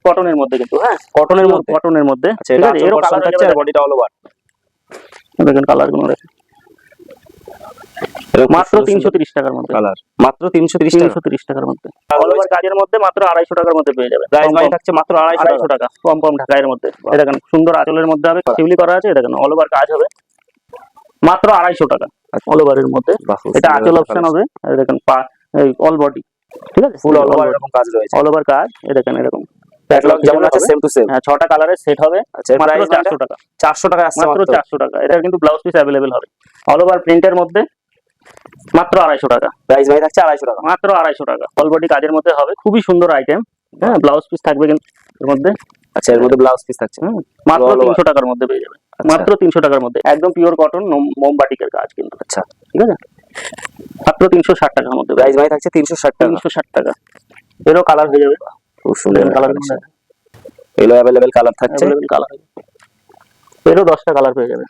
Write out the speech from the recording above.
কটনের মধ্যে কিন্তু, হ্যাঁ কটনের মধ্যে। কটনের মধ্যে। আচ্ছা, এটা এরও কালার থাকছে আর বডিটা অল ওভার। দেখেন কালার গুলো দেখেন, মাত্র 330 টাকার মধ্যে। কালার মাত্র 330 টাকা। 330 টাকার মধ্যে অল ওভার কাজের মধ্যে মাত্র 250 টাকার মধ্যে পেয়ে যাবে। প্রাইস ভাই থাকছে মাত্র 250 টাকা, কম কম ঢাকাইয়ের মধ্যে। এই দেখেন সুন্দর আঁচলের মধ্যে হবে, শিউলি করা আছে। দেখেন অল ওভার কাজ হবে মাত্র 250 টাকা অল ওভারের মধ্যে। এটা আঁচল অপশন হবে। এই দেখেন অল বডি, ঠিক আছে, ফুল অল ওভার এরকম কাজ রয়েছে। অল ওভার কাজ। এই দেখেন এরকম ক্যাটালগ যেমন আছে সেম টু সেম। হ্যাঁ 6টা কালারের সেট হবে। আচ্ছা, মাত্র প্রাইস 400 টাকা। 400 টাকা আসছে মাত্র 400 টাকা। এটা কিন্তু ব্লাউজ পিস अवेलेबल হবে অল ওভার প্রিন্টের মধ্যে, মাত্র 250 টাকা। প্রাইস ভাই থাকছে 250 টাকা, মাত্র 250 টাকা। অল বডি কাজের মধ্যে হবে, খুবই সুন্দর আইটেম। হ্যাঁ ব্লাউজ পিস থাকবে কিন্তু এর মধ্যে। আচ্ছা, এর মধ্যে ব্লাউজ পিস থাকছে মাত্র 300 টাকার মধ্যে পেয়ে যাবে। মাত্র 300 টাকার মধ্যে একদম পিওর কটন মোমবাটিকের কাজ কিন্তু। আচ্ছা, ঠিক আছে, মাত্র 360 টাকার মধ্যে। প্রাইস ভাই থাকছে 360 টাকা। 360 টাকা। এরও কালার হয়ে যাবে, খুব সুন্দর কালার এলো अवेलेबल কালার থাকছে। কালার এরও 10টা কালার পেয়ে যাবে।